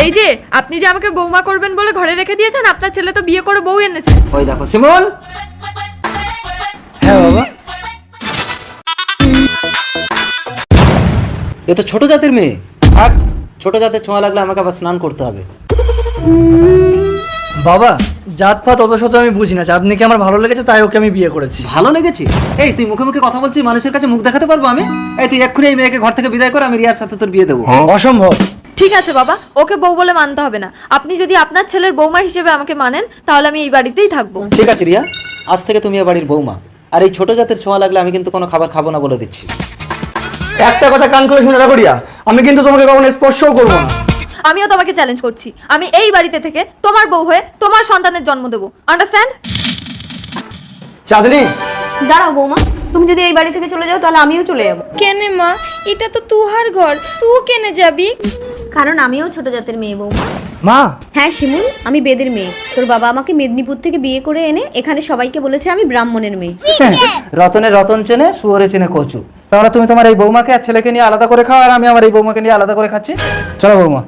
এই যে আপনি যে আমাকে বৌমা করবেন বলে ঘরে রেখে দিয়েছেন, আপনার ছেলে তো বিয়ে করে বউ এনেছে। ওই দেখো শিমুল। হ্যাঁ বাবা, এ তো ছোট জাতের মেয়ে। থাক, ছোট জাতের ছোঁয়া লাগলে আমাকে আবার স্নান করতে হবে। বাবা, জাতপাত অত শত আমি বুঝি না, চাঁদনিকে আমার ভালো লেগেছে তাই ওকে আমি বিয়ে করেছি। ভালো লেগেছে? এই তুই মুখে মুখে কথা বলছিস, মানুষের কাছে মুখ দেখাতে পারবো আমি? এই তুই এক্ষুনি এই মেয়েকে ঘর থেকে বিদায় কর, আমি রিয়ার সাথে তোর বিয়ে দেবো। অসম্ভব। ঠিক আছে বাবা, ওকে বউ বলে মানতে হবে না। আপনি যদি আপনার ছেলের বৌমা হিসেবে আমাকে মানেন তাহলে আমি এই বাড়িতেই থাকবো। ঠিক আছে রিয়া, আজ থেকে তুমি এ বাড়ির বৌমা। আর এই ছোট জাতের ছোঁয়া লাগলে আমি কিন্তু কোনো খাবার খাবো না বলে দিচ্ছি। একটা কথা কান করে শুনে রাখো রিয়া, আমি কিন্তু তোমাকে কখনো স্পর্শও করবো না। আমিও তোমাকে চ্যালেঞ্জ করছি, আমি এই বাড়িতে থেকে তোমার বউ হয়ে তোমার সন্তানের জন্ম দেবো। আন্ডারস্ট্যান্ড? চাঁদনি, দাঁড়াও বৌমা, তুমি যদি এই বাড়ি থেকে চলে যাও তাহলে আমিও চলে যাবো। কেনে মা, এটা তো তুহার ঘর, তুই কেনে যাবি? কারণ আমিও ছোট জাতের মেয়ে বৌমা। মা। হ্যাঁ শিমুল, আমি বেদের মেয়ে। তোর বাবা আমাকে মেদিনীপুর থেকে বিয়ে করে এনে এখানে সবাইকে বলেছে আমি ব্রাহ্মণের মেয়ে। রতনে রতন চেনে, শুয়োরে চেনে কচু। তাহলে তুমি তোমার এই বৌমাকে আর ছেলেকে নিয়ে আলাদা করে খাও, আর আমি আমার এই বৌমাকে নিয়ে আলাদা করে খাচ্ছি। চলো বৌমা।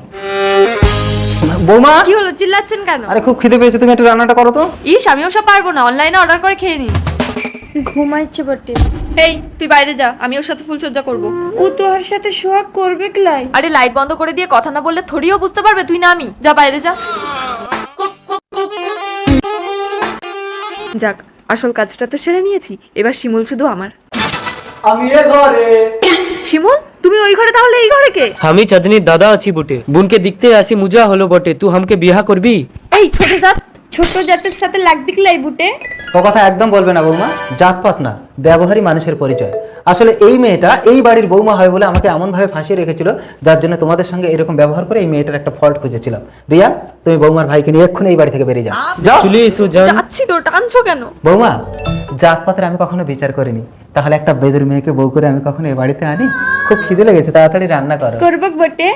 বৌমা, কি হলো, চিল্লাচ্ছেন কেন? আরে খুব খিদে পেয়েছে, তুমি একটু রান্নাটা করো তো। ইস, আমি ওসব পারবো না, অনলাইনে অর্ডার করে খেয়ে নি। ঘুমাইছে বটে। এই তুই বাইরে যা, আমি ওর সাথে ফুলসজ্জা করবো। ও তোহার সাথে সোহাগ করবে ক্লাই? আরে লাইট বন্ধ করে দিয়ে কথা না বললে থরিও বুঝতে পারবে তুই না আমি। যা বাইরে যা। যাক, আসল কাজটা তো সেরে নিয়েছি, এবার শিমুল শুধু আমার। আমি এ ঘরে। শিমুল, তুমি ওই ঘরে, তাহলে এই ঘরে কে? আমি চাঁদনির দাদা আছি বটে, বোনকে দেখতে আসি মুজা হলো বটে, তুই আমাকে বিয়া করবি? এই ছোট জাত, ছোট জাতের সাথে লাগবি ক্লাই বুটে? ও কথা একদম বলবে না বৌমা, জাতপাত না, ব্যবহারই মানুষের পরিচয়। আসলে এই মেয়েটা এই বাড়ির বৌমা হয় বলে আমাকে এমন ভাবে ফাঁসিয়ে রেখেছিল, যার জন্য তোমাদের সঙ্গে এরকম ব্যবহার করে এই মেয়েটার একটা ফল্ট খুঁজেছিলাম। রিয়া, তুমি বৌমার ভাইকে নিয়ে এক্ষুনি এই বাড়ি থেকে বেরিয়ে যাও। যাও। চলে এসো জান। যাচ্ছি তো, টানছো কেন? বৌমা, জাতপাতের আমি কখনো বিচার করিনি, তাহলে একটা বেদের মেয়েকে বউ করে আমি কখনো এই বাড়িতে আনি? খুব খিদে লেগেছে, তাড়াতাড়ি রান্না করো। করবক বটে?